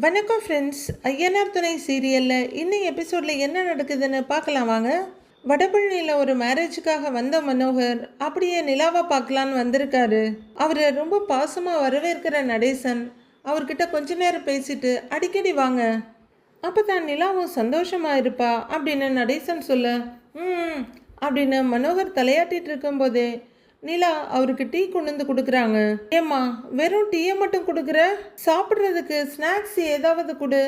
வணக்கம் ஃப்ரெண்ட்ஸ். ஐயனார் துணை சீரியலில் இன்னும் எபிசோடில் என்ன நடக்குதுன்னு பார்க்கலாம் வாங்க. வடபழனியில் ஒரு மேரேஜுக்காக வந்த மனோகர் அப்படியே நிலாவை பார்க்கலான்னு வந்திருக்காரு. அவரை ரொம்ப பாசமாக வரவேற்கிற நடேசன் அவர்கிட்ட கொஞ்ச நேரம் பேசிட்டு அடிக்கடி வாங்க, அப்போ தான் நிலாவும் சந்தோஷமாக இருப்பா அப்படின்னு நடேசன் சொல்ல ம் அப்படின்னு மனோகர் தலையாட்டிட்டு இருக்கும்போதே நிலா அவருக்கு டீ கொண்டு வந்து கொடுக்குறாங்க. ஏம்மா, வெறும் டீயை மட்டும் கொடுக்குற? சாப்பிட்றதுக்கு ஸ்நாக்ஸ் ஏதாவது கொடு,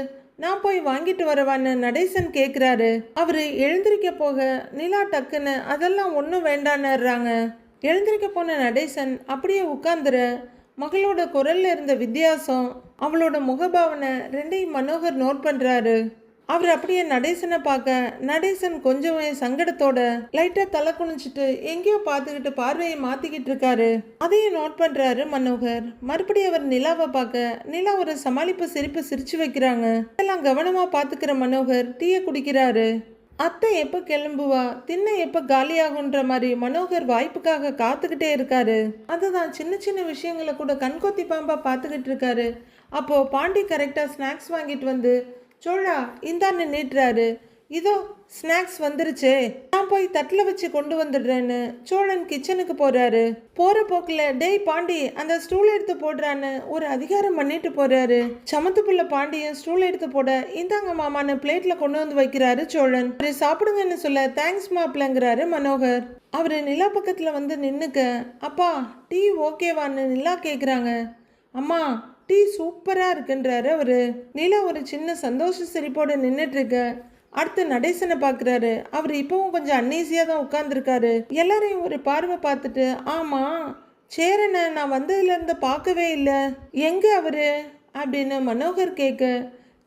நான் போய் வாங்கிட்டு வரவான்னு நடேசன் கேட்குறாரு. அவரு எழுந்திருக்க போக நிலா டக்குன்னு அதெல்லாம் ஒன்றும் வேண்டான்னுறாங்க. எழுந்திருக்க போன நடேசன் அப்படியே உட்காந்துற மகளோட குரல்ல இருந்த வித்தியாசம், அவளோட முகபாவனை ரெண்டையும் மனோகர் நோட் பண்ணுறாரு. அவர் அப்படியே நடேசனை பார்க்க நடேசன் கொஞ்சம் சங்கடத்தோட லைட்டா தலை குனிச்சிட்டு எங்கேயோ பார்த்துக்கிட்டு பார்வையை மாத்திக்கிட்டு இருக்காரு. அதையும் நோட் பண்றாரு மனோகர். மறுபடியும் அவர் நிலாவை பார்க்க நிலா ஒரு சமாளிப்பு சிரிப்பு சிரிச்சு வைக்கிறாங்க. எல்லாம் கவனமா பாத்துக்கிற மனோகர் டீயை குடிக்கிறாரு. அத்தை எப்போ கிளம்புவா, திண்ணை எப்போ காலியாகுன்ற மாதிரி மனோகர் வாய்ப்புக்காக காத்துக்கிட்டே இருக்காரு. அதுதான் சின்ன சின்ன விஷயங்களை கூட கண்கொத்தி பாம்பா பார்த்துக்கிட்டு இருக்காரு. அப்போ பாண்டி கரெக்டாக ஸ்நாக்ஸ் வாங்கிட்டு வந்து சோழா இந்தான்னு நீட்டுறாரு. இதோ ஸ்நாக்ஸ் வந்துருச்சே, நான் போய் தட்டில் வச்சு கொண்டு வந்துடுறேன்னு சோழன் கிச்சனுக்கு போறாரு. போற போக்கில் டேய் பாண்டி அந்த ஸ்டூல் எடுத்து போடுறான்னு ஒரு அதிகாரம் பண்ணிட்டு போறாரு. சமத்து புள்ள பாண்டியும் ஸ்டூல் எடுத்து போட இந்தாங்க மாமான்னு பிளேட்ல கொண்டு வந்து வைக்கிறாரு சோழன். அவரு சாப்பிடுங்கன்னு சொல்ல தேங்க்ஸ் மாப்பிளங்கிறாரு மனோகர். அவரு நிலா பக்கத்துல வந்து நின்னுக்க, அப்பா டீ ஓகேவான்னு நிலா கேக்குறாங்க. அம்மா டீ சூப்பராக இருக்குன்றாரு அவரு. நிலா ஒரு சின்ன சந்தோஷ சிரிப்போடு நின்றுட்டு இருக்க. அடுத்து நடேசனை பார்க்குறாரு. அவர் இப்போவும் கொஞ்சம் அன்னீசியாக தான் உட்காந்துருக்காரு. எல்லாரையும் ஒரு பார்வை பார்த்துட்டு ஆமாம் சேரனை நான் வந்ததுலேருந்து பார்க்கவே இல்லை, எங்கே அவரு அப்படின்னு மனோகர் கேட்க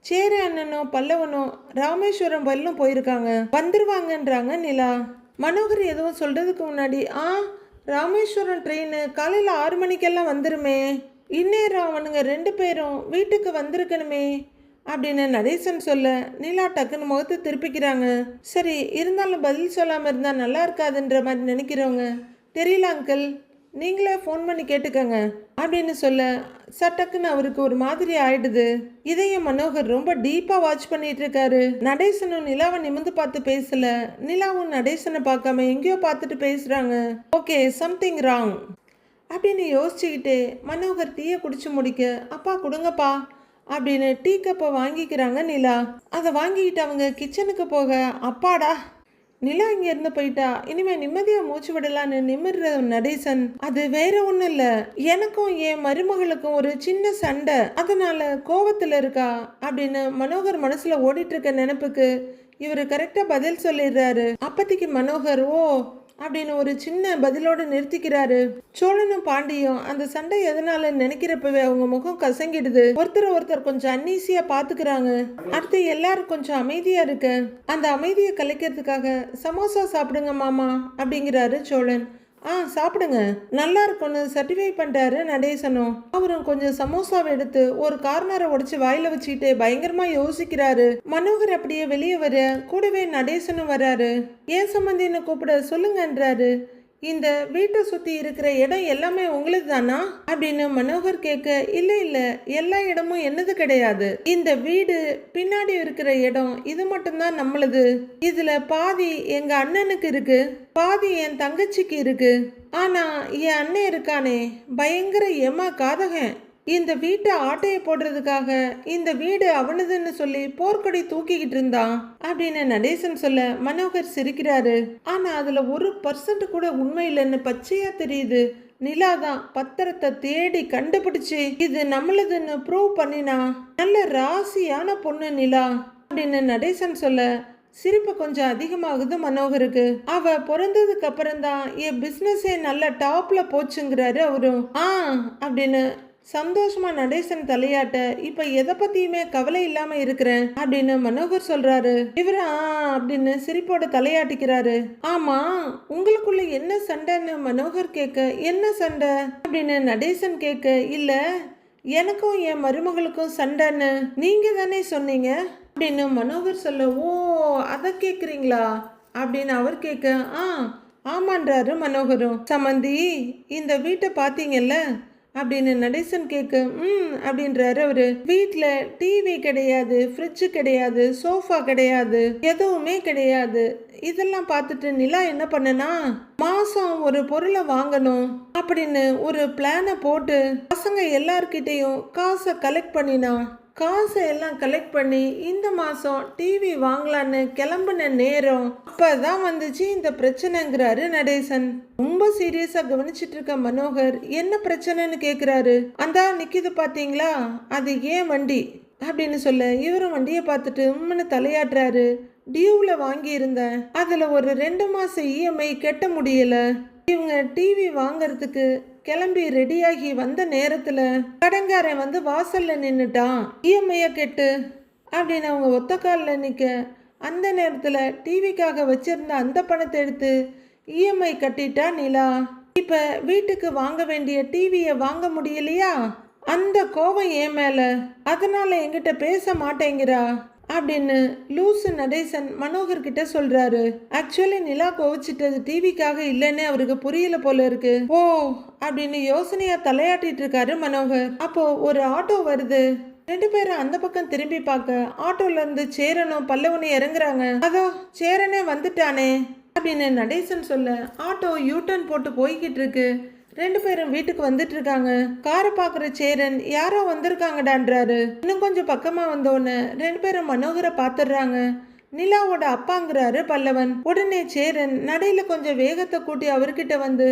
சேர அண்ணனும் பல்லவனும் ராமேஸ்வரம் வரலும் போயிருக்காங்க, வந்துருவாங்கன்றாங்க நிலா. மனோகர் எதுவும் சொல்கிறதுக்கு முன்னாடி ராமேஸ்வரம் ட்ரெயின் காலையில் 6 மணிக்கெல்லாம் வந்துருமே, இந்நேரம் அவனுங்க 2 பேரும் வீட்டுக்கு வந்திருக்கணுமே அப்படின்னு நடேசன் சொல்ல நிலா டக்குன்னு முகத்தை திருப்பிக்கிறாங்க. சரி இருந்தாலும் பதில் சொல்லாமல் இருந்தால் நல்லா இருக்காதுன்ற மாதிரி நினைக்கிறவங்க, தெரியல அங்கிள் நீங்களே ஃபோன் பண்ணி கேட்டுக்கங்க அப்படின்னு சொல்ல சட்டக்குன்னு அவருக்கு ஒரு மாதிரி ஆயிடுது. இதையும் மனோகர் ரொம்ப டீப்பாக வாட்ச் பண்ணிட்டு இருக்காரு. நடேசனும் நிலாவை நிமிந்து பார்த்து பேசல, நிலாவும் நடேசனை பார்க்காம எங்கேயோ பார்த்துட்டு பேசுகிறாங்க. ஓகே சம்திங் ராங் அப்படின்னு யோசிச்சுக்கிட்டே மனோகர் டீயை குடிச்சு முடிக்க அப்பா கொடுங்கப்பா அப்படின்னு டீ கப்பை வாங்கிக்கிறாங்க நிலா. அதை வாங்கிக்கிட்டு அவங்க கிச்சனுக்கு போக அப்பாடா நிலா இங்கேருந்து போயிட்டா இனிமே நிம்மதியாக மூச்சு விடலான்னு நிமிர்ற நடேசன், அது வேற ஒன்றும் இல்லை, எனக்கும் என் மருமகளுக்கும் ஒரு சின்ன சண்டை, அதனால கோவத்தில் இருக்கா அப்படின்னு மனோகர் மனசில் ஓடிட்டு இருக்க நினைப்புக்கு இவர் கரெக்டாக பதில் சொல்லிடுறாரு. அப்பத்திக்கு மனோகர் ஓ அப்படின்னு ஒரு சின்ன பதிலோடு நிறுத்திக்கிறாரு. சோழனும் பாண்டியும் அந்த சண்டை எதனால நினைக்கிறப்பவே அவங்க முகம் கசங்கிடுது. ஒருத்தர் கொஞ்சம் அன்னீசியா பாத்துக்கிறாங்க. அடுத்து எல்லாரும் கொஞ்சம் அமைதியா இருக்கு. அந்த அமைதியை கலைக்கிறதுக்காக சமோசா சாப்பிடுங்க மாமா அப்படிங்கிறாரு சோழன். சாப்பிடுங்க நல்லா இருக்கும்னு சர்டிஃபை பண்றாரு நடேசனும். அவரும் கொஞ்சம் சமோசாவை எடுத்து ஒரு கார்னரை உடைச்சு வாயில வச்சுக்கிட்டு பயங்கரமா யோசிக்கிறாரு. மனோகர் அப்படியே வெளியே வர கூடவே நடேசனும் வராரு. ஏன் சம்பந்தின்னு கூப்பிட சொல்லுங்கன்றாரு. இந்த வீட்டை சுத்தி இருக்கிற இடம் எல்லாமே உங்களுக்கு தானா அப்படின்னு மனோகர் கேட்க, இல்ல எல்லா இடமும் என்னது கிடையாது, இந்த வீடு பின்னாடி இருக்கிற இடம் இது மட்டும்தான் நம்மளது, இதுல பாதி எங்க அண்ணனுக்கு இருக்கு, பாதி என் தங்கச்சிக்கு இருக்கு, ஆனா என் அண்ணன் இருக்கானே பயங்கர ஏமா காதகன், இந்த வீட்டை ஆட்டையை போடுறதுக்காக இந்த வீடு அவனதுன்னு சொல்லி போர்க்கொடி தூக்கிக்கிட்டு இருந்தான் அப்படின்னு நடேசன் சொல்ல மனோகர் சிரிக்கிறாரு. ஆனா அதுல 1% கூட உண்மை இல்லைன்னு பச்சையா தெரியுது. நிலா தான் பத்திரத்தை தேடி கண்டுபிடிச்சு இது நம்மளதுன்னு ப்ரூவ் பண்ணினா நல்ல ராசியான பொண்ணு நிலா அப்படின்னு நடேசன் சொல்ல சிரிப்பு கொஞ்சம் அதிகமாகுது மனோகருக்கு. அவ பிறந்ததுக்கு அப்புறம் தான் என் பிசினஸே நல்ல டாப்ல போச்சுங்கிறாரு அவரும். அப்படின்னு சந்தோஷமா நடேசன் தலையாட்ட இப்ப எதை பத்தியுமே கவலை இல்லாம இருக்கிறேன் அப்படின்னு மனோகர் சொல்றாரு. இவரு அப்படின்னு சிரிப்போட தலையாட்டிக்கிறாரு. ஆமா உங்களுக்குள்ள என்ன சண்டைன்னு மனோகர் கேட்க, என்ன சண்டை அப்படின்னு நடேசன் கேட்க, இல்ல எனக்கும் என் மருமகளுக்கும் சண்டைன்னு நீங்க தானே சொன்னீங்க அப்படின்னு மனோகர் சொல்ல, ஓ அதை கேக்குறீங்களா அப்படின்னு அவர் கேட்க, ஆமான்றாரு மனோகரும். சமந்தி இந்த வீட்டை பாத்தீங்கல்ல அப்படின்னு நடேசன் கேட்க அப்படின்றாரு அவரு. வீட்டுல டிவி கிடையாது, ஃப்ரிட்ஜ் கிடையாது, சோஃபா கிடையாது, எதுவுமே கிடையாது. இதெல்லாம் பார்த்துட்டு நிலா என்ன பண்ணனா, மாசம் ஒரு பொருளை வாங்கணும் அப்படின்னு ஒரு பிளானை போட்டு பசங்க எல்லார்கிட்டையும் காசை கலெக்ட் பண்ணினா. காசை எல்லாம் கலெக்ட் பண்ணி இந்த மாசம் டிவி வாங்கலான்னு கிளம்புன நேரம் அப்பதான் வந்துச்சு இந்த பிரச்சனைங்கிறாரு நடேசன். ரொம்ப சீரியஸா கவனிச்சிட்டு இருக்க மனோகர் என்ன பிரச்சனைன்னு கேக்குறாரு. அந்த நிக்குது பாத்தீங்களா, அது ஏன் வண்டி அப்படின்னு சொல்ல இவரும் வண்டியை பார்த்துட்டு உம்முன்னு தலையாட்டுறாரு. டியூவில் வாங்கி இருந்தேன், அதில் ஒரு 2 மாதம் இஎம்ஐ கட்ட முடியல. இவங்க டிவி வாங்கறதுக்கு கிளம்பி ரெடியாகி வந்த நேரத்தில் கடன்காரன் வந்து வாசலில் நின்றுட்டான், இஎம்ஐய கெட்டு அப்படின்னு அவங்க ஒத்த காலில் நிற்க. அந்த நேரத்தில் டிவிக்காக வச்சிருந்த அந்த பணத்தை எடுத்து இஎம்ஐ கட்டிட்டா நிலா. இப்போ வீட்டுக்கு வாங்க வேண்டிய டிவியை வாங்க முடியலையா, அந்த கோவம் ஏன் மேலே, அதனால என்கிட்ட பேச மாட்டேங்கிறா அப்படின்னு லூசு நடேசன் மனோகர் கிட்ட சொல்றாரு. ஆக்சுவலி நிலா கோவிச்சிட்டது டிவிக்காக இல்லைன்னு அவருக்கு புரியல போல இருக்கு. ஓ அப்படின்னு யோசனையா தலையாட்டிட்டு இருக்காரு மனோகர். அப்போ ஒரு ஆட்டோ வருது. 2 பேரும் அந்த பக்கம் திரும்பி பார்க்க ஆட்டோல இருந்து சேரனும் பல்லவனும் இறங்குறாங்க. அதோ சேரனே வந்துட்டானே அப்படின்னு நடேசன் சொல்ல ஆட்டோ யூட்டர்ன் போட்டு போய்கிட்டு இருக்கு. 2 பேரும் வீட்டுக்கு வந்துட்டு இருக்காங்க. காரை பாக்குற சேரன் யாரோ வந்திருக்காங்கடான்றாரு. இன்னும் கொஞ்சம் பக்கமா வந்தோன்னு 2 பேரும் மனோகரை பாத்துடுறாங்க. நிலாவோட அப்பாங்கிறாரு பல்லவன். உடனே சேரன் நடையில கொஞ்சம் வேகத்தை கூட்டி அவர்கிட்ட வந்து,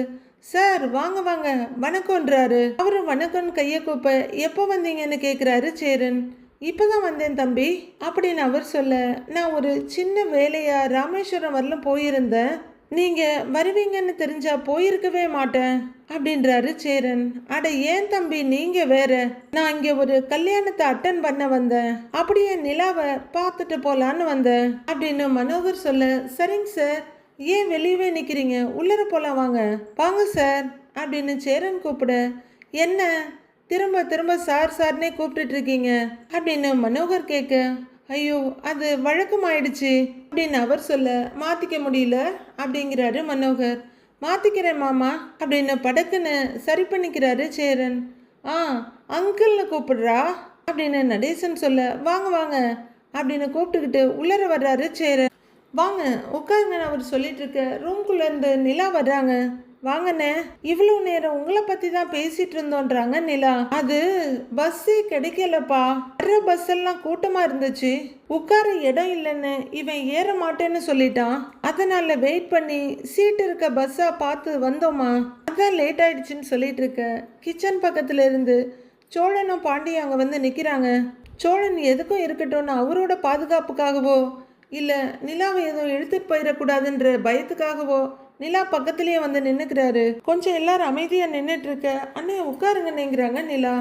சார் வாங்க வாங்க வணக்கம்ன்றாரு. அவரும் வணக்கம் கையை கூப்ப எப்போ வந்தீங்கன்னு கேட்குறாரு சேரன். இப்போதான் வந்தேன் தம்பி அப்படின்னு அவர் சொல்ல, நான் ஒரு சின்ன வேலையா ராமேஸ்வரம் வரலும் போயிருந்தேன், நீங்க வருவீங்கன்னு தெரிஞ்சா போயிருக்கவே மாட்டேன் அப்படின்றாரு சேரன். அட ஏன் தம்பி நீங்க வேற, நான் இங்க ஒரு கல்யாணத்தை அட்டன் பண்ண வந்தேன், அப்படியே நிலாவை பார்த்துட்டு போலான்னு வந்தேன் அப்படின்னு மனோகர் சொல்ல, சரிங்க சார் ஏன் வெளியவே நிக்கிறீங்க, உள்ளர போலாம் வாங்க. வாங்க சார் அப்படின்னு சேரன் கூப்பிட, என்ன திரும்ப திரும்ப சார் சார்னே கூப்பிட்டுட்டு இருக்கீங்க அப்படின்னு மனோகர் கேட்க, ஐயோ அது வழக்கமாயிடுச்சு அப்படின்னு அவர் சொல்ல, மாற்றிக்க முடியல அப்படிங்கிறாரு மனோகர். மாற்றிக்கிறேன் மாமா அப்படின்னு படக்குன்னு சரி பண்ணிக்கிறாரு சேரன். அங்கிள்னு கூப்பிடுறா அப்படின்னு நடேசன் சொல்ல, வாங்க வாங்க அப்படின்னு கூப்பிட்டுக்கிட்டு உள்ளர வர்றாரு சேரன். வாங்க உட்காருங்கன்னு அவர் சொல்லிட்டு இருக்க ரூம்குள்ளேருந்து நிலா வர்றாங்க. வாங்கண்ணே, இவ்வளோ நேரம் உங்களை பற்றி தான் பேசிட்டு இருந்தோன்றாங்க நிலா. அது பஸ்ஸே கிடைக்கலப்பா, வர்ற பஸ் எல்லாம் கூட்டமாக இருந்துச்சு, உட்கார இடம் இல்லைன்னு இவன் ஏற மாட்டேன்னு சொல்லிட்டான், அதனால வெயிட் பண்ணி சீட் இருக்க பஸ்ஸாக பார்த்து வந்தோமா, அதான் லேட் ஆயிடுச்சுன்னு சொல்லிட்டு இருக்க கிச்சன் பக்கத்துல இருந்து சோழனும் பாண்டியும் அங்கே வந்து நிற்கிறாங்க. சோழன் எதுக்கும் இருக்கட்டும்னு அவரோட பாதுகாப்புக்காகவோ இல்லை நிலாவை எதுவும் எடுத்துட்டு போயிடக்கூடாதுன்ற பயத்துக்காகவோ நிலா பக்கத்துலேயே வந்து நின்றுக்கிறாரு. கொஞ்சம் எல்லாரும் அமைதியாக நின்றுட்டு இருக்க, அண்ணே உட்காருங்கன்னுங்கிறாங்க நிலா.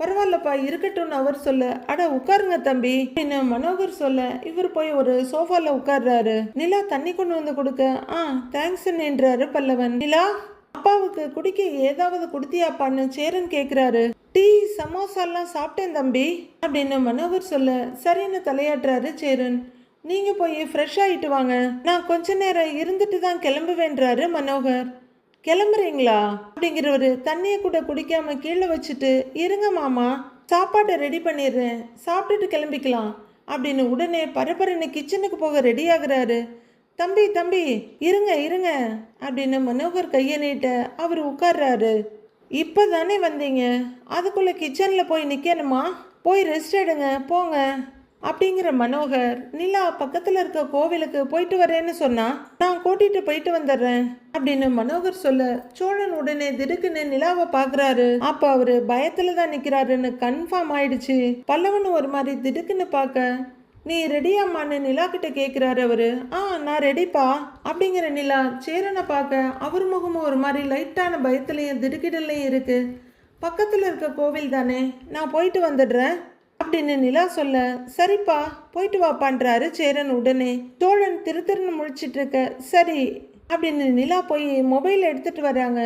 பரவாயில்லப்பா இருக்கட்டும்னு அவர் சொல்ல, அட உட்காருங்க தம்பி அப்படின்னு மனோகர் சொல்ல இவர் போய் ஒரு சோஃபால உட்கார்றாரு. நிலா தண்ணி கொண்டு வந்து கொடுக்க, தேங்க்ஸ்ன்றாரு பல்லவன். நிலா அப்பாவுக்கு குடிக்க ஏதாவது கொடுத்தியாப்பான்னு சேரன் கேட்குறாரு. டீ சமோசாலாம் சாப்பிட்டேன் தம்பி அப்படின்னு மனோகர் சொல்ல சரின்னு தலையாட்டுறாரு சேரன். நீங்கள் போய் ஃப்ரெஷ் ஆகிட்டு வாங்க, நான் கொஞ்ச நேரம் இருந்துட்டு தான் கிளம்புவேன்றாரு மனோகர். கிளம்புறீங்களா அப்படிங்கிறவரு தண்ணியை கூட குடிக்காம கீழே வச்சுட்டு, இருங்க மாமா சாப்பாட்டை ரெடி பண்ணிடுறேன், சாப்பிட்டுட்டு கிளம்பிக்கலாம் அப்படின்னு உடனே பரபரன்னு கிச்சனுக்கு போக ரெடி ஆகுறாரு. தம்பி தம்பி இருங்க இருங்க அப்படின்னு மனோகர் கையை நீட்ட அவர் உட்கார்றாரு. இப்போ தானே வந்தீங்க, அதுக்குள்ளே கிச்சனில் போய் நிற்கணுமா, போய் ரெஸ்ட் எடுங்க போங்க அப்படிங்கிற மனோகர் நிலா பக்கத்தில் இருக்க கோவிலுக்கு போயிட்டு வரேன்னு சொன்னா, நான் கூட்டிட்டு போயிட்டு வந்துடுறேன் அப்படின்னு மனோகர் சொல்ல சோழன் உடனே திடுக்குன்னு நிலாவை பார்க்குறாரு. அப்போ அவரு பயத்துல தான் நிற்கிறாருன்னு கன்ஃபார்ம் ஆயிடுச்சு. பல்லவன் ஒரு மாதிரி திடுக்குன்னு பார்க்க, நீ ரெடியாமான்னு நிலா கிட்ட கேட்குறாரு அவரு. நான் ரெடிப்பா அப்படிங்கிற நிலா சேரனை பார்க்க அவர் முகமும் ஒரு மாதிரி லைட்டான பயத்துலையும் திடுக்கிடலையும் இருக்கு. பக்கத்தில் இருக்க கோவில் தானே, நான் போயிட்டு வந்துடுறேன் அப்படின்னு நிலா சொல்ல, சரிப்பா போயிட்டு வாப்பான்றாரு சேரன். உடனே சோழன் திருன்னு முழிச்சிட்டு இருக்க, சரி அப்படின்னு நிலா போய் மொபைல் எடுத்துட்டு வராங்க.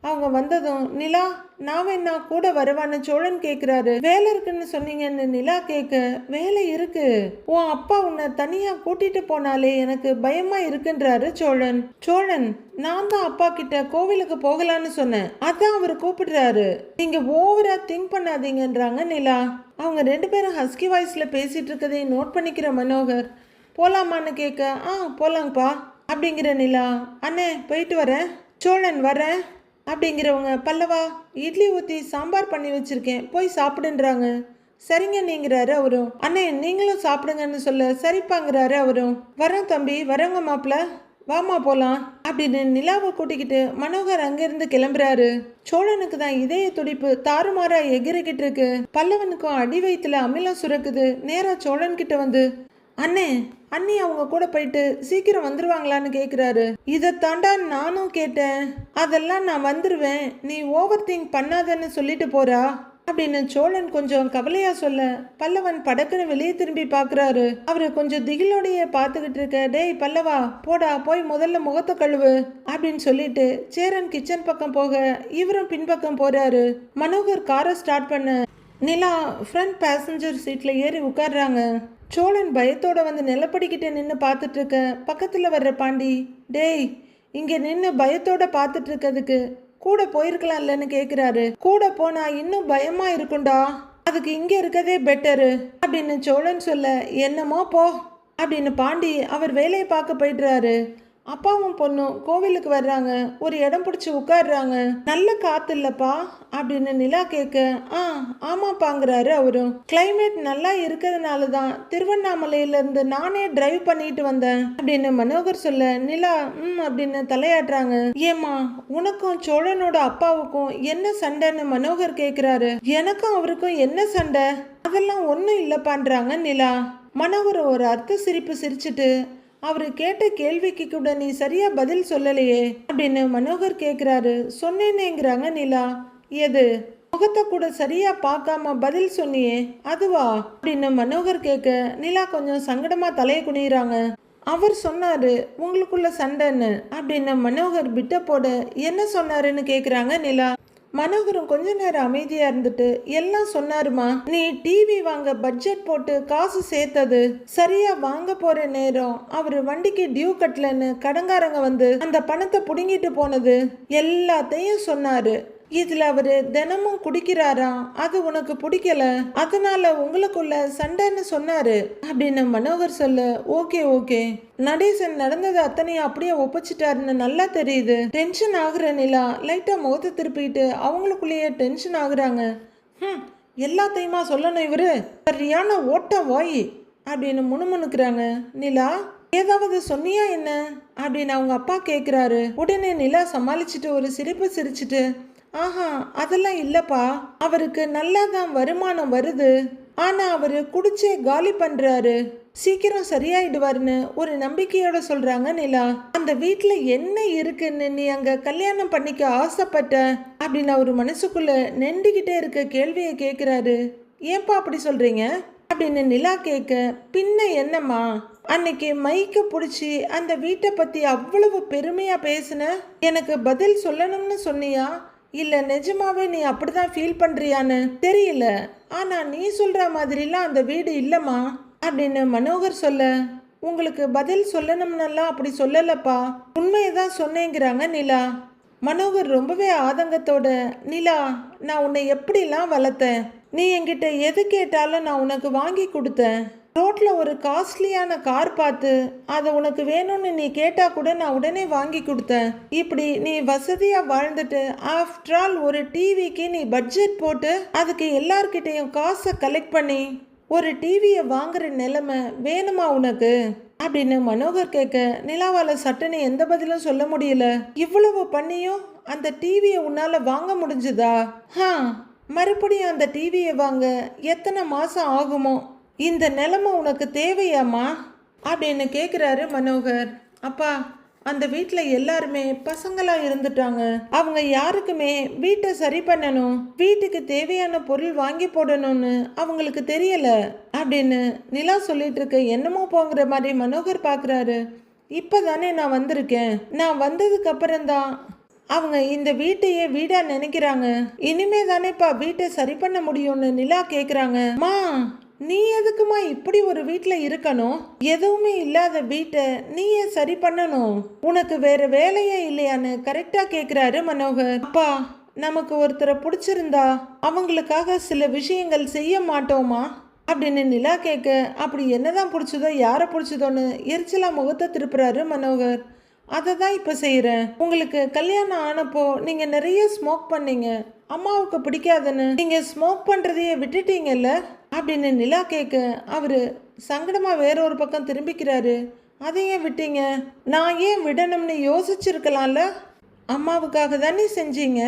அவங்க வந்ததும் நிலா நான் வேணா கூட வரவான்னு சோழன் கேக்குறாரு. வேலை இருக்குன்னு சொன்னீங்கன்னு நிலா கேட்க, வேலை இருக்கு, உன் அப்பா உன்னை தனியா கூட்டிட்டு போனாலே எனக்கு பயமா இருக்குன்றாரு சோழன். சோழன் நான் தான் அப்பா கிட்ட கோவிலுக்கு போகலான்னு சொன்னேன், அதான் அவர் கூப்பிடுறாரு, நீங்க ஓவரா திங்க் பண்ணாதீங்கன்றாங்க நிலா. அவங்க 2 பேரும் ஹஸ்கி வாய்ஸ்ல பேசிட்டு இருக்கதை நோட் பண்ணிக்கிற மனோகர் போலாமான்னு கேட்க, போலாங்கப்பா அப்படிங்கிற நிலா. அண்ணே போயிட்டு வரேன். சோழன் வரேன் அப்படிங்கிறவங்க, பல்லவா இட்லி ஊற்றி சாம்பார் பண்ணி வச்சிருக்கேன் போய் சாப்பிடுன்றாங்க. சரிங்க நீங்கிறாரு அவரும். அண்ணே நீங்களும் சாப்பிடுங்கன்னு சொல்ல சரிப்பாங்கிறாரு அவரும். வரேன் தம்பி, வரேங்க மாப்பிள்ள, வாமா போலாம் அப்படின்னு நிலாவை கூட்டிக்கிட்டு மனோகர் அங்கிருந்து கிளம்புறாரு. சோழனுக்கு தான் இதய துடிப்பு தாறுமாறா எகிரிக்கிட்டு இருக்கு. பல்லவனுக்கும் அடி வயிற்றுல அமிலம் சுரக்குது. நேரா சோழன் கிட்ட வந்து, அண்ணே அண்ணி அவங்க கூட போயிட்டு சீக்கிரம் வந்துருவாங்களான்னு கேட்குறாரு. இதை தாண்டா நானும் கேட்டேன், அதெல்லாம் நான் வந்துருவேன், நீ ஓவர் திங்க் பண்ணாதன்னு சொல்லிட்டு போறா அப்படின்னு சோழன் கொஞ்சம் கவலையா சொல்ல, பல்லவன் படக்குன்னு வெளியே திரும்பி பார்க்குறாரு. அவரு கொஞ்சம் திகிலோடைய பார்த்துக்கிட்டு இருக்க, டேய் பல்லவா போடா போய் முதல்ல முகத்தை கழுவு அப்படின்னு சொல்லிட்டு சேரன் கிச்சன் பக்கம் போக இவரும் பின்பக்கம் போறாரு. மனோகர் காரை ஸ்டார்ட் பண்ண நிலா ஃப்ரண்ட் பேசஞ்சர் சீட்ல ஏறி உட்கார்றாங்க. சோழன் பயத்தோட வந்து நிலப்படிக்கிட்ட நின்று பார்த்துட்டு இருக்க பக்கத்தில் வர்ற பாண்டி, டேய் இங்கே நின்று பயத்தோட பார்த்துட்டு இருக்கிறதுக்கு கூட போயிருக்கலாம் இல்லைன்னு கேட்குறாரு. கூட போனா இன்னும் பயமா இருக்குண்டா, அதுக்கு இங்கே இருக்கதே பெட்டரு அப்படின்னு சோழன் சொல்ல, என்னமோ போ அப்படின்னு பாண்டி அவர் வேலையை பார்க்க போயிடுறாரு. அப்பாவும் பொண்ணும் கோவிலுக்கு வர்றாங்க. ஒரு இடம் பிடிச்சி உட்காடுறாங்க. நல்ல காத்து இல்லப்பா அப்படின்னு நிலா கேட்க, ஆமாப்பாங்கிறாரு அவரும். கிளைமேட் நல்லா இருக்கிறதுனால தான் திருவண்ணாமலையிலேருந்து நானே டிரைவ் பண்ணிட்டு வந்தேன் அப்படின்னு மனோகர் சொல்ல, நிலா அப்படின்னு தலையாட்டுறாங்க. ஏம்மா உனக்கும் சோழனோட அப்பாவுக்கும் என்ன சண்டைன்னு மனோகர் கேட்குறாரு. எனக்கும் அவருக்கும் என்ன சண்டை, அதெல்லாம் ஒன்றும் இல்லைப்பான்றாங்க நிலா. மனோகர் ஒரு அர்த்த சிரிப்பு சிரிச்சுட்டு, அவரு கேட்ட கேள்விக்கு கூட நீ சரியா பதில் சொல்லலையே அப்படின்னு மனோகர் கேட்குறாரு. சொன்னேனேங்கிறாங்க நிலா. எது, முகத்தை கூட சரியா பார்க்காம பதில் சொன்னியே அதுவா அப்படின்னு மனோகர் கேட்க, நிலா கொஞ்சம் சங்கடமா தலையை குனிறாங்க. அவர் சொன்னாரு உங்களுக்குள்ள சண்டைன்னு அப்படின்னு மனோகர் பிட்ட போட, என்ன சொன்னாருன்னு கேட்குறாங்க நிலா. மனோகரும் கொஞ்ச நேரம் அமைதியா இருந்துட்டு, எல்லாம் சொன்னாருமா, நீ டிவி வாங்க பட்ஜெட் போட்டு காசு சேர்த்தது சரியா வாங்க போற நேரம் அவரு வண்டிக்கு டியூ கட்டலன்னு கடங்காரங்க வந்து அந்த பணத்தை புடுங்கிட்டு போனது எல்லாத்தையும் சொன்னாரு. இதுல அவரு தினமும் குடிக்கிறாராம், அது உனக்கு பிடிக்கல, அதனால உங்களுக்குள்ள சண்டைன்னு சொன்னாரு அப்படின்னு மனோகர் சொல்ல, ஓகே ஓகே நடேசன் நடந்தது அத்தனையும் அப்படியே ஒப்பிச்சிட்டாருன்னு நல்லா தெரியுது. டென்ஷன் ஆகுற நிலா லைட்டா முகத்தை திருப்பிட்டு அவங்களுக்குள்ளேயே டென்ஷன் ஆகுறாங்க. எல்லாத்தையுமா சொல்லணும் இவரு, சரியான ஓட்ட வாய் அப்படின்னு முணுமுணுக்குறாங்க. நிலா ஏதாவது சொன்னியா என்ன அப்படின்னு அவங்க அப்பா கேட்குறாரு. உடனே நிலா சமாளிச்சுட்டு ஒரு சிரிப்பு சிரிச்சுட்டு, அதெல்லாம் இல்லப்பா, அவருக்கு நல்லா தான் வருமானம் வருது, ஆனா அவரு குடிச்சே காலி பண்றாரு, சீக்கிரம் சரியாயிடுவாருன்னு ஒரு நம்பிக்கையோட சொல்றாங்க நிலா. அந்த வீட்டுல என்ன இருக்குன்னு நீ அங்க கல்யாணம் பண்ணிக்க ஆசைப்பட்ட அப்படின்னு அவரு மனசுக்குள்ள நெண்டிக்கிட்டே இருக்க கேள்வியை கேட்கிறாரு. ஏன்பா அப்படி சொல்றீங்க அப்படின்னு நிலா கேட்க, பின்ன என்னம்மா, அன்னைக்கு மைக்க பிடிச்சி அந்த வீட்டை பத்தி அவ்வளவு பெருமையா பேசுன, எனக்கு பதில் சொல்லணும்னு சொன்னியா இல்ல நிஜமாவே நீ அப்படிதான் ஃபீல் பண்றியான்னு தெரியல, ஆனா நீ சொல்ற மாதிரிலாம் அந்த வீடு இல்லம்மா அப்படின்னு மனோகர் சொல்ல, உங்களுக்கு பதில் சொல்லணும்னெல்லாம் அப்படி சொல்லலப்பா, உண்மையை தான் சொன்னேங்கிறாங்க நிலா. மனோகர் ரொம்பவே ஆதங்கத்தோட, நிலா நான் உன்னை எப்படிலாம் வளர்த்தேன், நீ என்கிட்ட எது கேட்டாலும் நான் உனக்கு வாங்கி கொடுத்தேன், ரோட்ல ஒரு காஸ்ட்லியான கார் பார்த்து அதை உனக்கு வேணும்னு நீ கேட்டா கூட நான் உடனே வாங்கி கொடுத்தேன், இப்படி நீ வசதியா வாழ்ந்துட்டு ஆஃப்டர் ஆல் ஒரு டிவிக்கு நீ பட்ஜெட் போட்டு அதுக்கு எல்லார்கிட்டையும் காசை கலெக்ட் பண்ணி ஒரு டிவியை வாங்குற நிலைமை வேணுமா உனக்கு அப்படின்னு மனோகர் கேட்க, நிலாவால சட்டுன்னு எந்த பதிலும் சொல்ல முடியல. இவ்வளவு பண்ணியும் அந்த டிவியை உன்னால வாங்க முடிஞ்சுதா? மறுபடியும் அந்த டிவியை வாங்க எத்தனை மாசம் ஆகுமோ? இந்த நிலைமை உனக்கு தேவையாமா அப்படின்னு கேட்குறாரு மனோகர். அப்பா, அந்த வீட்டில் எல்லாருமே பசங்களா இருந்துட்டாங்க, அவங்க யாருக்குமே வீட்டை சரி பண்ணணும், வீட்டுக்கு தேவையான பொருள் வாங்கி போடணும்னு அவங்களுக்கு தெரியல அப்படின்னு நிலா சொல்லிட்டு இருக்க. என்னமோ போங்கிற மாதிரி மனோகர் பார்க்குறாரு. இப்போதானே நான் வந்திருக்கேன், நான் வந்ததுக்கு அப்புறம்தான் அவங்க இந்த வீட்டையே வீடா நினைக்கிறாங்க. இனிமே தானேப்பா வீட்டை சரி பண்ண முடியும்னு நிலா கேக்குறாங்க. மா, நீ எதுக்குமா இப்படி ஒரு வீட்ல இருக்கணும்? எதுவுமே இல்லாத வீட்டை நீயே சரி பண்ணணும். உனக்கு வேற வேலையே இல்லையான்னு கரெக்டா கேக்குறாரு மனோகர். அப்பா, நமக்கு ஒருத்தரை பிடிச்சிருந்தா அவங்களுக்காக சில விஷயங்கள் செய்ய மாட்டோமா அப்படின்னு நிலா கேட்க, அப்படி என்னதான் பிடிச்சதோ யாரை பிடிச்சதோன்னு எரிச்சலா முகத்தை திருப்புறாரு மனோகர். அதை தான் இப்போ செய்கிறேன். உங்களுக்கு கல்யாணம் ஆனப்போ நீங்கள் நிறைய ஸ்மோக் பண்ணீங்க, அம்மாவுக்கு பிடிக்காதுன்னு நீங்கள் ஸ்மோக் பண்ணுறதையே விட்டுட்டீங்கல்ல அப்படின்னு நிலா கேட்க, அவர் சங்கடமாக வேற ஒரு பக்கம் திரும்பிக்கிறாரு. அதை ஏன் விட்டீங்க? நான் ஏன் விடணும்னு யோசிச்சிருக்கலாம்ல. அம்மாவுக்காக தானே செஞ்சீங்க.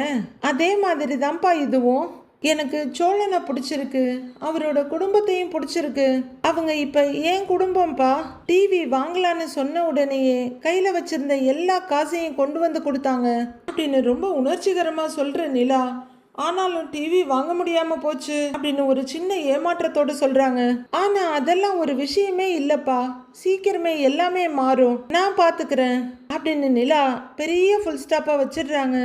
அதே மாதிரி தான்ப்பா இதுவும். எனக்கு சோழனை பிடிச்சிருக்கு, அவரோட குடும்பத்தையும் பிடிச்சிருக்கு. அவங்க இப்ப ஏன் குடும்பம்ப்பா. டிவி வாங்கலான்னு சொன்ன உடனேயே கையில வச்சிருந்த எல்லா காசையும் கொண்டு வந்து கொடுத்தாங்க அப்படின்னு ரொம்ப உணர்ச்சிகரமா சொல்ற நிலா. ஆனாலும் டிவி வாங்க முடியாம போச்சு அப்படின்னு ஒரு சின்ன ஏமாற்றத்தோடு சொல்றாங்க. ஆனா அதெல்லாம் ஒரு விஷயமே இல்லப்பா, சீக்கிரமே எல்லாமே மாறும், நான் பாத்துக்கிறேன் அப்படின்னு நிலா பெரிய ஃபுல் ஸ்டாப்பா வச்சிடுறாங்க.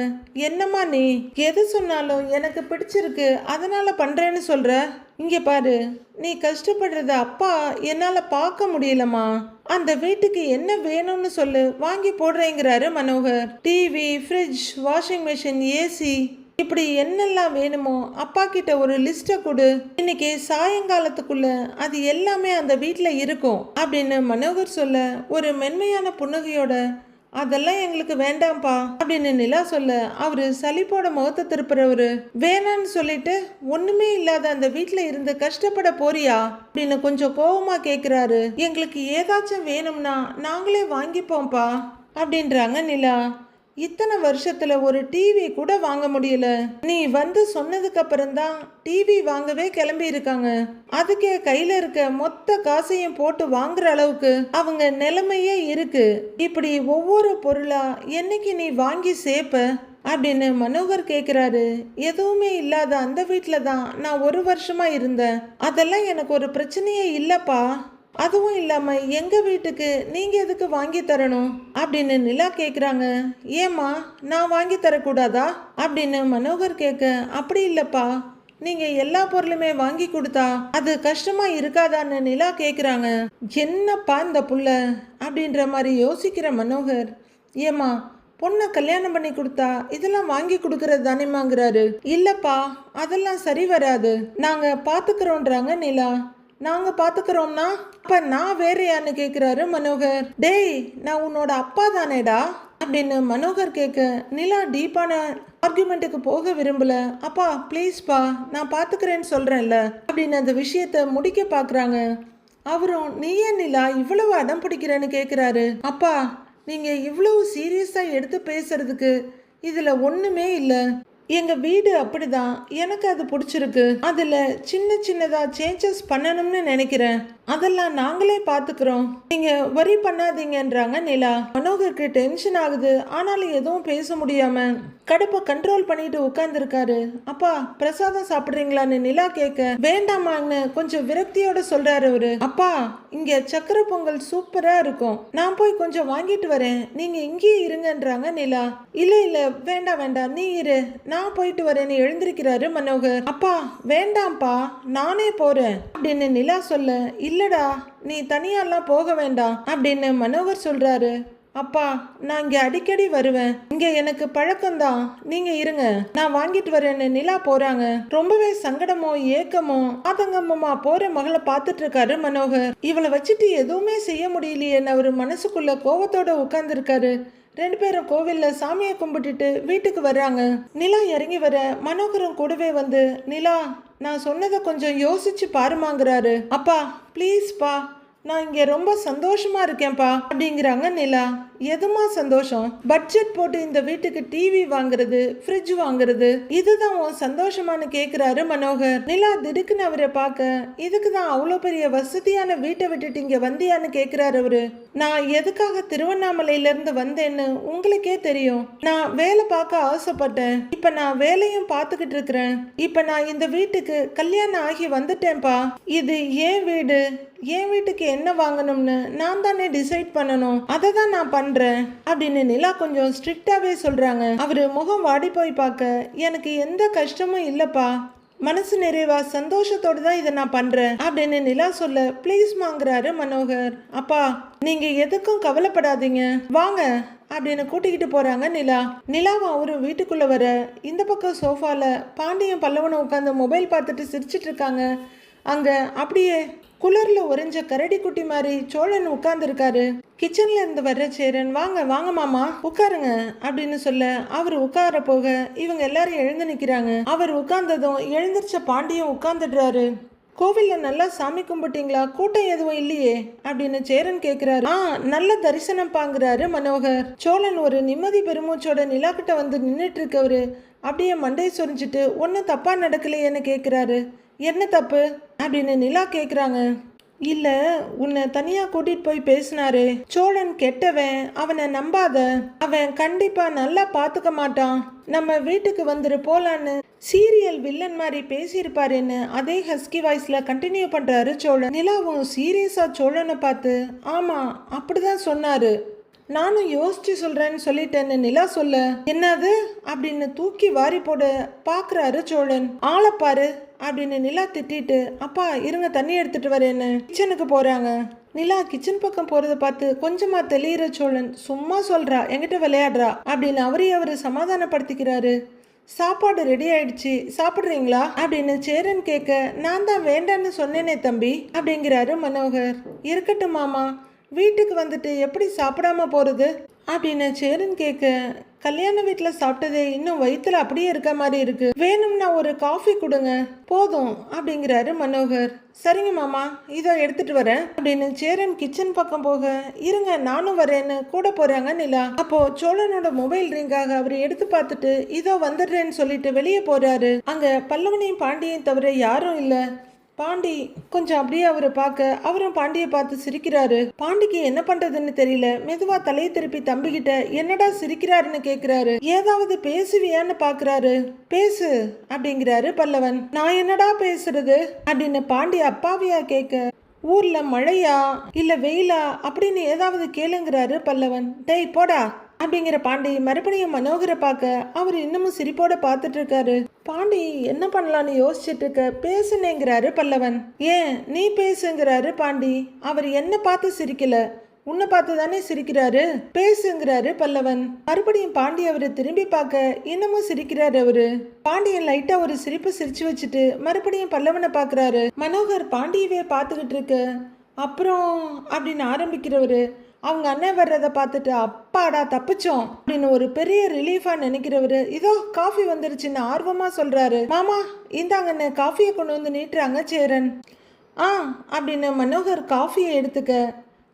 என்னம்மா நீ எது சொன்னாலும் எனக்கு பிடிச்சிருக்கு அதனால பண்றேன்னு சொல்ற. இங்க பாரு, நீ கஷ்டப்படுறத அப்பா என்னால பார்க்க முடியலம்மா. அந்த வீட்டுக்கு என்ன வேணும்னு சொல்லு, வாங்கி போடுறேங்கிறாரு Manohar. TV, fridge, washing machine, AC, இப்படி என்னெல்லாம் வேணுமோ அப்பா கிட்ட ஒரு லிஸ்ட்டை கொடு, இன்னைக்கு சாயங்காலத்துக்குள்ள அது எல்லாமே அந்த வீட்டில் இருக்கும் அப்படின்னு மனோகர் சொல்ல, ஒரு மென்மையான புன்னகையோட அதெல்லாம் எங்களுக்கு வேண்டாம்ப்பா அப்படின்னு நிலா சொல்ல, அவரு சலிப்போட முகத்தை திருப்புறவரு, வேணான்னு சொல்லிட்டு ஒண்ணுமே இல்லாத அந்த வீட்டுல இருந்து கஷ்டப்பட போறியா அப்படின்னு கொஞ்சம் கோபமா கேக்குறாரு. எங்களுக்கு ஏதாச்சும் வேணும்னா நாங்களே வாங்கிப்போம்ப்பா அப்படின்றாங்க நிலா. இத்தனை வருஷத்துல ஒரு டிவி கூட வாங்க முடியல, நீ வந்து சொன்னதுக்கு அப்புறம்தான் டிவி வாங்கவே கிளம்பி இருக்காங்க. அதுக்கே கையில இருக்க மொத்த காசையும் போட்டு வாங்குற அளவுக்கு அவங்க நிலைமையே இருக்கு. இப்படி ஒவ்வொரு பொருளா என்னைக்கு நீ வாங்கி சேர்ப்ப அப்படின்னு மனோகர் கேக்குறாரு. எதுவுமே இல்லாத அந்த வீட்டுல தான் நான் ஒரு வருஷமா இருந்தேன், அதெல்லாம் எனக்கு ஒரு பிரச்சனையே இல்லப்பா. அதுவும் இல்லாம எங்க வீட்டுக்கு நீங்க எதுக்கு வாங்கி தரணும் அப்படின்னு நிலா கேக்குறாங்க. ஏமா, நான் வாங்கி தரக்கூடாதா அப்படின்னு மனோகர் கேட்க, அப்படி இல்லப்பா, நீங்க எல்லா பொருளுமே வாங்கி கொடுத்தா அது கஷ்டமா இருக்காதான்னு நிலா கேக்குறாங்க. என்னப்பா இந்த புள்ள அப்படின்ற மாதிரி யோசிக்கிற மனோகர், ஏமா பொண்ணை கல்யாணம் பண்ணி கொடுத்தா இதெல்லாம் வாங்கி கொடுக்கறது தானேமாங்கிறாரு. இல்லப்பா, அதெல்லாம் சரி வராது, நாங்க பாத்துக்கிறோன்றாங்க நிலா. நாங்க பாத்துக்கிறோம்னா அப்ப நான் வேறையான்னு கேக்குறாரு மனோகர். டேய், நான் உன்னோட அப்பா தானேடா அப்படின்னு மனோகர் கேட்க, நிலா டீப்பான ஆர்குமெண்ட்டுக்கு போக விரும்பல. அப்பா ப்ளீஸ்ப்பா, நான் பாத்துக்கிறேன்னு சொல்றேன்ல அப்படின்னு அந்த விஷயத்த முடிக்க பாக்குறாங்க. அவரும், நீ ஏன் நிலா இவ்வளவு அடம் பிடிக்கிறேன்னு கேக்குறாரு. அப்பா, நீங்க இவ்வளவு சீரியஸா எடுத்து பேசுறதுக்கு இதுல ஒண்ணுமே இல்லை. எங்க வீடு அப்படிதான், எனக்கு அது பிடிச்சிருக்கு. அதுல சின்ன சின்னதா சேஞ்சஸ் பண்ணணும்னு நினைக்கிறேன், அதெல்லாம் நாங்களே பாத்துக்கிறோம், நீங்க வரி பண்ணாதீங்கன்றாங்க நிலா. மனோகருக்கு டென்ஷன் ஆகுது, ஆனாலும் எதுவும் பேச முடியாம கடுப்பை கண்ட்ரோல் பண்ணிட்டு உட்கார்ந்துருக்காரு. அப்பா, பிரசாதம் சாப்பிடுறீங்களான்னு நிலா கேட்க, வேண்டாமான்னு கொஞ்சம் விரக்தியோட சொல்றாரு அவரு. அப்பா, இங்க சக்கரை பொங்கல் சூப்பரா இருக்கும், நான் போய் கொஞ்சம் வாங்கிட்டு வரேன், நீங்க இங்கேயே இருங்கன்றாங்க நிலா. இல்ல இல்ல, வேண்டாம் வேண்டாம், நீ இரு, நான் போயிட்டு வரேன்னு எழுந்திருக்கிறாரு மனோகர். அப்பா வேண்டாம்ப்பா, நானே போறேன் அப்படின்னு நிலா சொல்ல, இல்லடா நீ தனியாலாம் போக வேண்டாம் அப்படின்னு மனோகர் சொல்றாரு. அப்பா, நான் இங்க அடிக்கடி வருவேன், இங்க எனக்கு பழக்கம்தான், நீங்க இருங்க, நான் வாங்கிட்டு வரேன்னு நிலா போறாங்க. ரொம்பவே சங்கடமோ ஏக்கமோ ஆதங்கமா போற மகளை பார்த்துட்டு இருக்காரு மனோகர். இவளை வச்சுட்டு எதுவுமே செய்ய முடியலையேன்னு அவரு மனசுக்குள்ள கோவத்தோட உட்கார்ந்து இருக்காரு. ரெண்டு பேரும் கோவில்ல சாமியை கும்பிட்டுட்டு வீட்டுக்கு வர்றாங்க. நிலா இறங்கி வர மனோகரும் கூடவே வந்து, நிலா நான் சொன்னதை கொஞ்சம் யோசிச்சு பாருமாங்கிறாரு. அப்பா ப்ளீஸ்ப்பா, நான் இங்க ரொம்ப சந்தோஷமா இருக்கேன்ப்பா அப்படிங்கிறாங்க நிலா. எதுமா சந்தோஷம்? பட்ஜெட் போட்டு இந்த வீட்டுக்கு டிவி வாங்குறது, ஃப்ரிட்ஜ் வாங்குறது, இதுதான் உன் சந்தோஷமானு கேக்குறாரு மனோகர். நிலா திடுக்குன்னு அவரை பார்க்க, இதுக்கு தான் அவ்வளோ பெரிய வசதியான வீட்டை விட்டுட்டு இங்க வந்தியான்னு கேக்குறாரு அவரு. நான் எதுக்காக திருவண்ணாமலையில இருந்து வந்தேன்னு உங்களுக்கே தெரியும், நான் வேலை பார்க்க ஆசைப்பட்டேன், இப்ப நான் வேலையும் பார்த்துக்கிட்டு இருக்கிறேன், இப்ப நான் இந்த வீட்டுக்கு கல்யாணம் ஆகி வந்துட்டேன்ப்பா, இது ஏன் வீடு, என் வீட்டுக்கு என்ன வாங்கணும்னு நான் தானே டிசைட் பண்ணணும், அதை தான் நான் பண்றேன் அப்படின்னு நிலா கொஞ்சம் ஸ்ட்ரிக்டாவே சொல்றாங்க. அவரு முகம் வாடி போய் பார்க்க, எனக்கு எந்த கஷ்டமும் இல்லப்பா, மனசு நிறைவா சந்தோஷத்தோடு தான் இதை நான் பண்றேன் அப்படின்னு நிலா சொல்ல, ப்ளீஸ் வாங்குறாரு மனோகர். அப்பா நீங்க எதுக்கும் கவலைப்படாதீங்க, வாங்க அப்படின்னு கூட்டிக்கிட்டு போறாங்க நிலா. நிலாவும் அவரும் வீட்டுக்குள்ள வர, இந்த பக்கம் சோஃபால பாண்டியன் பல்லவனும் உட்காந்து மொபைல் பார்த்துட்டு சிரிச்சிட்டு இருக்காங்க. அங்க அப்படியே குளர்ல உறைஞ்ச கரடி குட்டி மாதிரி சோழன் உட்கார்ந்துருக்காரு. கிச்சன்ல இருந்து வர்ற சேரன், வாங்க வாங்க மாமா உட்காருங்க அப்படின்னு சொல்ல, அவர் உட்கார போக இவங்க எல்லாரும் எழுந்து நிக்கிறாங்க. அவர் உட்கார்ந்ததும் எழுந்திருச்ச பாண்டியன் உட்கார்ந்துடுறாரு. கோவில்ல நல்லா சாமி கும்பிட்டீங்களா, கூட்டம் எதுவும் இல்லையே அப்படின்னு சேரன் கேட்கிறாரு. நல்ல தரிசனம் பாங்குறாரு மனோகர். சோழன் ஒரு நிம்மதி பெருமூச்சோட நிலா கிட்ட வந்து நின்றுட்டு இருக்கவரு அப்படியே மண்டை சொரிஞ்சிட்டு, ஒன்றும் தப்பா நடக்கலையேன்னு கேட்கிறாரு. என்ன தப்பு அப்படின்னு நிலா கேட்குறாங்க. இல்லை, உன்னை தனியாக கூட்டிகிட்டு போய் பேசினாரு. சோழன் கெட்டவன், அவனை நம்பாத, அவன் கண்டிப்பாக நல்லா பார்த்துக்க மாட்டான், நம்ம வீட்டுக்கு வந்துரு போலான்னு சீரியல் வில்லன் மாதிரி பேசியிருப்பாருன்னு அதே ஹஸ்கி வாய்ஸில் கண்டினியூ பண்ணுறாரு சோழன். நிலாவும் சீரியஸாக சோழனை பார்த்து, ஆமாம் அப்படிதான் சொன்னார், நானும் யோசிச்சு சொல்கிறேன்னு சொல்லிட்டேன்னு நிலா சொல்ல, என்னது அப்படின்னு தூக்கி வாரி போட பார்க்குறாரு சோழன். ஆளைப்பாரு அப்படின்னு நிலா திட்டிட்டு, அப்பா இருங்க தண்ணி எடுத்துட்டு வரேன்னு கிச்சனுக்கு போறாங்க. நிலா கிச்சன் பக்கம் போறத பார்த்து கொஞ்சமா தெளிகிற சோழன், சும்மா சொல்றா, என்கிட்ட விளையாடுறா அப்படின்னு அவரு சமாதானப்படுத்திக்கிறாரு. சாப்பாடு ரெடி ஆயிடுச்சு, சாப்பிட்றீங்களா அப்படின்னு சேரன் கேட்க, நான் தான் வேண்டான்னு சொன்னேனே தம்பி அப்படிங்கிறாரு மனோகர். இருக்கட்டும் மாமா, வீட்டுக்கு வந்துட்டு எப்படி சாப்பிடாம போறது அப்படின்னு சேரன் கேட்க, கல்யாண வீட்டில் சாப்பிட்டதே இன்னும் வயிற்றுல அப்படியே இருக்க மாதிரி இருக்கு, வேணும்னா ஒரு காஃபி கொடுங்க போதும் அப்படிங்கிறாரு மனோகர். சரிங்க மாமா, இதோ எடுத்துட்டு வரேன் அப்படின்னு சேரன் கிச்சன் பக்கம் போக, இருங்க நானும் வரேன்னு கூட போறாங்க நிலா. அப்போ சோழனோட மொபைல் ரிங்காக அவர் எடுத்து பார்த்துட்டு, இதோ வந்துடுறேன்னு சொல்லிட்டு வெளியே போறாரு. அங்க பல்லவனையும் பாண்டியையும் தவிர யாரும் இல்லை. பாண்டி கொஞ்சம் அப்படியே அவரை பார்க்க, அவரும் பாண்டியை பார்த்து சிரிக்கிறாரு. பாண்டிக்கு என்ன பண்றதுன்னு தெரியல. மெதுவா தலையை திருப்பி தம்பிக்கிட்ட, என்னடா சிரிக்கிறாருன்னு கேக்குறாரு. ஏதாவது பேசுவியான்னு பாக்குறாரு. பேசு அப்படிங்கிறாரு பல்லவன். நான் என்னடா பேசுறது அப்படின்னு பாண்டி அப்பாவியா கேட்க, ஊர்ல மழையா இல்ல வெயிலா அப்படின்னு ஏதாவது கேளுங்கிறாரு பல்லவன். டேய் போடா அப்படிங்கிற பாண்டி மறுபடியும் மனோகரை பார்க்க, அவர் இன்னமும் சிரிப்போட பார்த்துட்டு இருக்காரு. பாண்டி என்ன பண்ணலான்னு யோசிச்சுட்டு இருக்க, பேசுனேங்கிறாரு பல்லவன். ஏன் நீ பேசுங்கிறாரு பாண்டி. அவர் என்ன பார்த்து சிரிக்கல, உன்னை பார்த்து தானே சிரிக்கிறாரு, பேசுங்கிறாரு பல்லவன். மறுபடியும் பாண்டி அவரை திரும்பி பார்க்க, இன்னமும் சிரிக்கிறாரு அவரு. பாண்டியன் லைட்டா ஒரு சிரிப்பு சிரிச்சு வச்சுட்டு மறுபடியும் பல்லவனை பார்க்கறாரு. மனோகர் பாண்டியவே பார்த்துக்கிட்டு இருக்கு. அப்புறம் அப்படின்னு ஆரம்பிக்கிறவரு அவங்க அண்ணன் வர்றதை பார்த்துட்டு, அப்பாடா தப்பிச்சோம் அப்படின்னு ஒரு பெரிய ரிலீஃபா நினைக்கிறவரு, இதோ காஃபி வந்துருச்சுன்னு ஆர்வமா சொல்றாரு. மாமா இந்தாங்கன்னு காஃபியை கொண்டு வந்து நீட்டுறாங்க சேரன். அப்படின்னு மனோகர் காஃபியை எடுத்துக்க,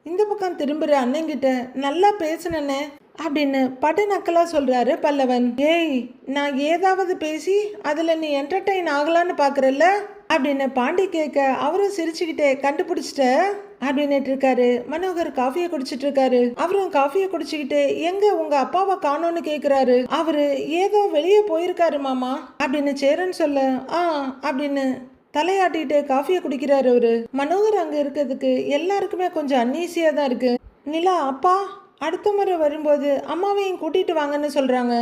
இந்த பக்கம் திரும்புற அண்ணங்கிட்ட, நல்லா பேசுனே அப்படின்னு படு நக்கலா சொல்றாரு பல்லவன். ஏய், நான் ஏதாவது பேசி அதுல நீ என்டர்டெயின் ஆகலான்னு பாக்குறல்ல அப்படின்னு பாண்டி கேட்க, அவரும் சிரிச்சுக்கிட்டே, கண்டுபிடிச்சிட்ட அப்படின்னுட்டு இருக்காரு. மனோகர் காஃபியை குடிச்சிட்டு இருக்காரு. அவரும் காஃபியை குடிச்சுக்கிட்டே, எங்க உங்க அப்பாவை காணோன்னு கேக்குறாரு. அவரு ஏதோ வெளியே போயிருக்காரு மாமா அப்படின்னு சேரன் சொல்ல, அப்படின்னு தலையாட்டிட்டு காஃபியை குடிக்கிறாரு அவரு. மனோகர் அங்க இருக்கிறதுக்கு எல்லாருக்குமே கொஞ்சம் அன்னீசியா தான் இருக்கு. நிலா, அப்பா அடுத்த முறை வரும்போது அம்மாவையும் கூட்டிட்டு வாங்கன்னு சொல்றாங்க.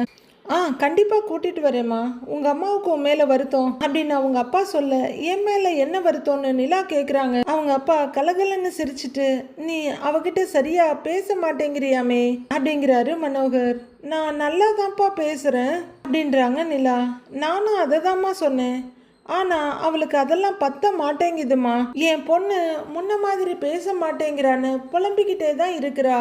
கண்டிப்பாக கூட்டிகிட்டு வரேம்மா, உங்கள் அம்மாவுக்கு உன் மேலே வருத்தம் அப்படின்னு அவங்க அப்பா சொல்ல, என் மேலே என்ன வருத்தம்னு நிலா கேட்குறாங்க. அவங்க அப்பா கலகலன்னு சிரிச்சிட்டு, நீ அவகிட்ட சரியா பேச மாட்டேங்கிறியாமே அப்படிங்கிறாரு மனோகர். நான் நல்லா தான்ப்பா பேசுகிறேன் அப்படின்றாங்க நிலா. நானும் அதை தான்மா சொன்னேன், ஆனால் அவளுக்கு அதெல்லாம் பத்த மாட்டேங்குதுமா, என் பொண்ணு முன்ன மாதிரி பேச மாட்டேங்கிறான்னு புலம்பிக்கிட்டே தான் இருக்கிறா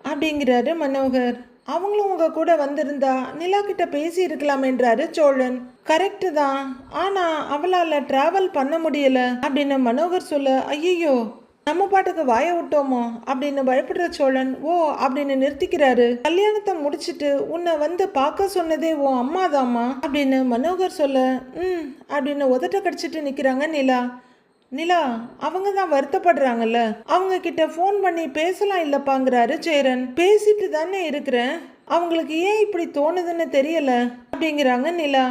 அப்படிங்கிறாரு மனோகர். அவங்களும் உங்க கூட வந்திருந்தா நிலா கிட்ட பேசி இருக்கலாமேன்றாரு சோழன். கரெக்டு தான், ஆனா அவளால டிராவல் பண்ண முடியல அப்படின்னு மனோகர் சொல்ல, ஐயோ நம்ம பாட்டுக்கு வாய விட்டோமோ அப்படின்னு பயப்படுற சோழன், ஓ அப்படின்னு நிறுத்திக்கிறாரு. கல்யாணத்தை முடிச்சிட்டு உன்னை வந்து பார்க்க சொன்னதே உன் அம்மாதாமா அப்படின்னு மனோகர் சொல்ல, அப்படின்னு உதட்ட கடிச்சிட்டு நிக்கிறாங்க நிலா. நிலா, அவங்க தான் வருத்தப்படுறாங்கல்ல, அவங்க கிட்ட ஃபோன் பண்ணி பேசலாம் இல்லப்பாங்கிறாரு சேரன். பேசிட்டு தானே இருக்கிறேன், அவங்களுக்கு ஏன் இப்படி தோணுதுன்னு தெரியல அப்படிங்கிறாங்க நிலா.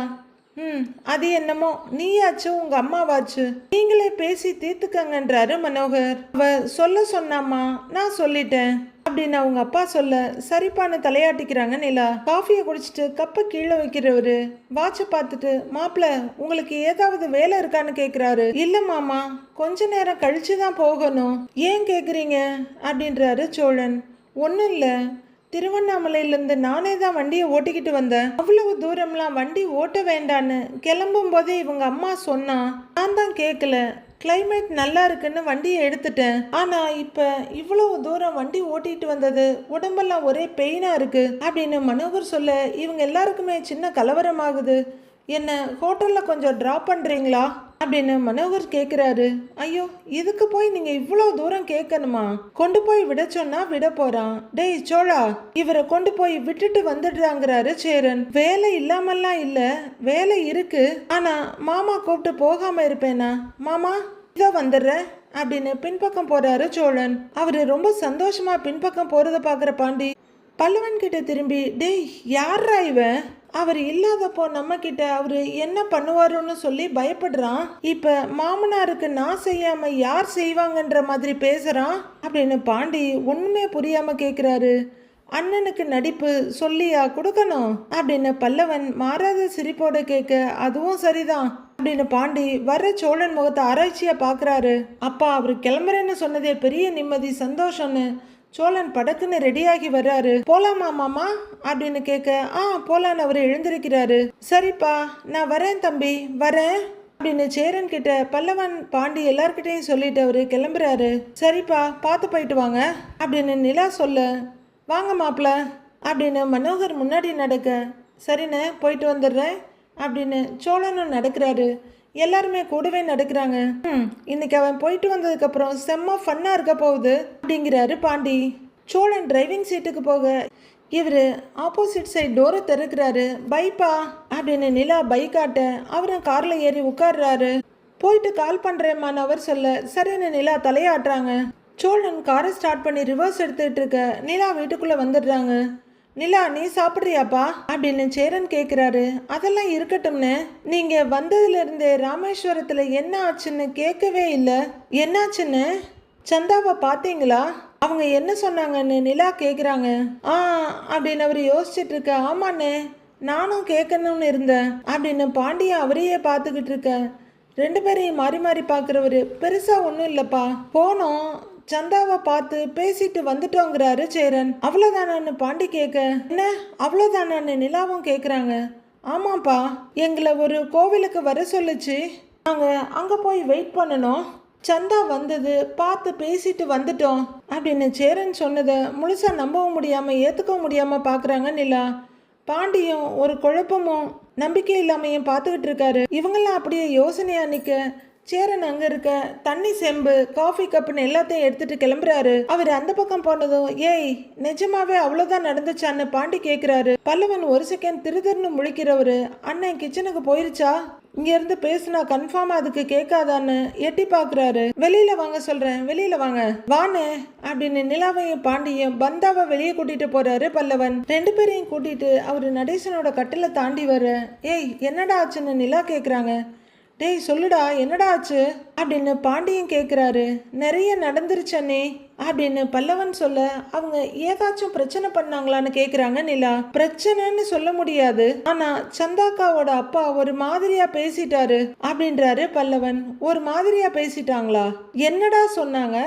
அது என்னமோ, நீயாச்சு உங்க அம்மாவாச்சு, நீங்களே பேசி தீர்த்துக்கங்கன்றாரு மனோகர். அவ சொல்ல சொன்னாமா, நான் சொல்லிட்டேன் அப்படின்னு அவங்க அப்பா சொல்ல சரிப்பான்னு தலையாட்டிக்கிறாங்க நிலா. காஃபியை குடிச்சிட்டு கப்பை கீழே வைக்கிறவரு வாட்சை பார்த்துட்டு, மாப்பிள்ள உங்களுக்கு ஏதாவது வேலை இருக்கான்னு கேட்குறாரு. இல்லை மாமா, கொஞ்ச நேரம் கழிச்சு தான் போகணும். ஏன் கேட்குறீங்க அப்படின்றாரு சோழன். ஒன்றும் இல்லை, திருவண்ணாமலையிலேருந்து நானே தான் வண்டியை ஓட்டிக்கிட்டு வந்தேன். அவ்வளவு தூரம்லாம் வண்டி ஓட்ட வேண்டான்னு கிளம்பும் போதே இவங்க அம்மா சொன்னா, நான் தான் கேட்கல. கிளைமேட் நல்லா இருக்குன்னு வண்டியை எடுத்துட்டேன். ஆனா இப்ப இவ்வளவு தூரம் வண்டி ஓட்டிட்டு வந்தது உடம்பெல்லாம் ஒரே பெயினா இருக்கு அப்படின்னு மனோகர் சொல்ல இவங்க எல்லாருக்குமே சின்ன கலவரமாகுது. என்ன ஹோட்டல்ல கொஞ்சம் ட்ராப் பண்றீங்களா அப்படின்னு மனோகர் கேட்குறாரு. ஐயோ, இதுக்கு போய் நீங்க இவ்வளவு தூரம் கேட்கணுமா? கொண்டு போய் விட சொன்னா விட போறான். டேய் சோழா, இவரை கொண்டு போய் விட்டுட்டு வந்துடுறாங்கிறாரு சேரன். வேலை இல்லாமல்லாம் இல்ல, வேலை இருக்கு. ஆனா மாமா கூப்பிட்டு போகாம இருப்பேனா? மாமா இதோ வந்துடுற அப்படின்னு பின்பக்கம் போறாரு சோழன். அவரு ரொம்ப சந்தோஷமா பின்பக்கம் போறத பாக்குற பாண்டி பல்லவன் கிட்ட திரும்பி, டேய் யாரா இவன்? அவர் இல்லாதப்போ நம்ம கிட்ட அவரு என்ன பண்ணுவாருன்னு சொல்லி பயப்படுறான். இப்ப மாமனாருக்கு நான் செய்யாம யார் செய்வாங்கன்ற மாதிரி பேசுறான் அப்படின்னு பாண்டி ஒண்ணுமே புரியாம கேக்குறாரு. அண்ணனுக்கு நடிப்பு சொல்லியா கொடுக்கணும் அப்படின்னு பல்லவன் மாறாத சிரிப்போட கேட்க, அதுவும் சரிதான் அப்படின்னு பாண்டி வர்ற சோழன் முகத்தை ஆராய்ச்சியா பாக்குறாரு. அப்பா அவரு கிளம்புறேன்னு சொன்னதே பெரிய நிம்மதி சந்தோஷம்னு சோழன் படக்குன்னு ரெடியாகி வர்றாரு. போலாமா மாமா அப்படின்னு கேட்க, போலான்னு அவரு எழுந்திருக்கிறாரு. சரிப்பா நான் வரேன் தம்பி, வரேன் அப்படின்னு சேரன் கிட்ட பல்லவன் பாண்டி எல்லார்கிட்டையும் சொல்லிட்டு அவரு கிளம்புறாரு. சரிப்பா பார்த்து போயிட்டு வாங்க அப்படின்னு நிலா சொல்ல, வாங்க மாப்பிள்ள அப்படின்னு மனோகர் முன்னாடி நடக்க, சரிண்ணே போயிட்டு வந்துடுறேன் அப்படின்னு சோழனும் நடக்கிறாரு. எல்லாருமே கூடவே நடக்கிறாங்க. இன்னைக்கு அவன் போயிட்டு வந்ததுக்கு அப்புறம் செம்ம ஃபன்னா இருக்க போகுது அப்படிங்கிறாரு பாண்டி. சோழன் டிரைவிங் சீட்டுக்கு போக இவரு ஆப்போசிட் சைட் டோரை திறக்கிறாரு. பைப்பா அப்படின்னு நிலா பைக்காட்ட அவரும் கார்ல ஏறி உட்கார்றாரு. போயிட்டு கால் பண்றேம்மான்னு அவர் சொல்ல சரின்னு நிலா தலையாட்டுறாங்க. சோழன் காரை ஸ்டார்ட் பண்ணி ரிவர்ஸ் எடுத்துட்டு இருக்க நிலா வீட்டுக்குள்ள வந்துடுறாங்க. நிலா நீ சாப்பிட்றியாப்பா அப்படின்னு சேரன் கேட்குறாரு. அதெல்லாம் இருக்கட்டும்னு, நீங்க வந்ததுல இருந்தே ராமேஸ்வரத்துல என்ன ஆச்சுன்னு கேட்கவே இல்லை. என்னாச்சுன்னு? சந்தாவை பார்த்தீங்களா? அவங்க என்ன சொன்னாங்கன்னு நிலா கேட்குறாங்க. அப்படின்னு அவர் யோசிச்சுட்டு இருக்க. ஆமாண்ணே நானும் கேட்கணும்னு இருந்தேன் அப்படின்னு பாண்டியன் அவரையே பார்த்துக்கிட்டு இருக்க. ரெண்டு பேரையும் மாறி மாறி பார்க்குறவரு பெருசா ஒன்றும் இல்லைப்பா, போனோம் சந்தாவை பார்த்து பேசிட்டு வந்துட்டோங்கிறாரு சேரன். அவ்வளோதானான்னு பாண்டி கேட்க, என்ன அவ்வளோதானான்னு நிலாவும் கேட்குறாங்க. ஆமாப்பா, எங்களை ஒரு கோவிலுக்கு வர சொல்லுச்சு, நாங்கள் அங்கே போய் வெயிட் பண்ணணும். சந்தா வந்தது பார்த்து பேசிட்டு வந்துட்டோம் அப்படின்னு சேரன் சொன்னதை முழுசா நம்பவும் முடியாமல் ஏற்றுக்கவும் முடியாமல் பார்க்குறாங்க நிலா. பாண்டியும் ஒரு குழப்பமும் நம்பிக்கை இல்லாமையும் பார்த்துக்கிட்டு இருக்காரு. இவங்கெல்லாம் அப்படியே யோசனையா நிற்க சேரன் அங்க இருக்க தண்ணி செம்பு காஃபி கப்புன்னு எல்லாத்தையும் எடுத்துட்டு கிளம்புறாரு. அவர் அந்த பக்கம் போனதும், ஏய் நிஜமாவே அவ்வளவுதான் நடந்துச்சான்னு பாண்டி கேக்குறாரு. பல்லவன் ஒரு செகண்ட் திருதிருன்னு முழிக்கிறவரு, அண்ணன் கிச்சனுக்கு போயிருச்சா, இங்க இருந்து பேசுனா கன்ஃபார்மா அதுக்கு கேட்காதான்னு எட்டி பாக்குறாரு. வெளியில வாங்க சொல்றேன், வெளியில வாங்க வானே அப்படின்னு நிலாவையும் பாண்டியும் பந்தாவை வெளியே கூட்டிட்டு போறாரு பல்லவன். ரெண்டு பேரையும் கூட்டிட்டு அவரு நடேசனோட கட்டில தாண்டி வர, ஏய் என்னடா ஆச்சுன்னு நிலா கேக்குறாங்க. டேய் சொல்லுடா என்னடா ஆச்சு அப்படின்னு பாண்டியன் கேட்குறாரு. நிறைய நடந்துருச்சண்ணே அப்படின்னு பல்லவன் சொல்ல, அவங்க ஏதாச்சும் பிரச்சனை பண்ணாங்களான்னு கேட்குறாங்க நிலா. பிரச்சனைன்னு சொல்ல முடியாது, ஆனா சந்தாக்காவோட அப்பா ஒரு மாதிரியா பேசிட்டாரு அப்படின்றாரு பல்லவன். ஒரு மாதிரியா பேசிட்டாங்களா? என்னடா சொன்னாங்க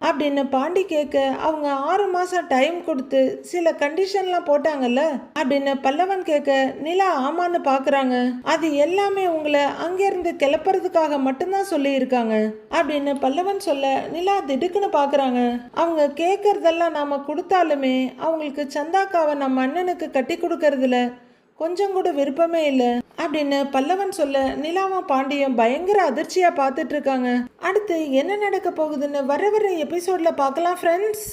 அப்படின்னு பாண்டி கேட்க, அவங்க 6 மாசம் டைம் கொடுத்து சில கண்டிஷன்லாம் போட்டாங்கல்ல அப்படின்னு பல்லவன் கேட்க, நிலா ஆமான்னு பாக்குறாங்க. அது எல்லாமே உங்களை அங்கிருந்து கிளப்புறதுக்காக மட்டும்தான் சொல்லி இருக்காங்க அப்படின்னு பல்லவன் சொல்ல, நிலா திடுக்குன்னு பாக்குறாங்க. அவங்க கேட்கறதெல்லாம் நாம கொடுத்தாலுமே அவங்களுக்கு சந்தாக்காவை நம்ம அண்ணனுக்கு கட்டி கொடுக்கறதுல கொஞ்சம் கூட விருப்பமே இல்லை அப்படின்னு பல்லவன் சொல்ல, நிலாவும் பாண்டியும் பயங்கர அதிர்ச்சியா பார்த்துட்டு இருக்காங்க. அடுத்து என்ன நடக்க போகுதுன்னு வர எபிசோட்ல பார்க்கலாம் ஃப்ரெண்ட்ஸ்.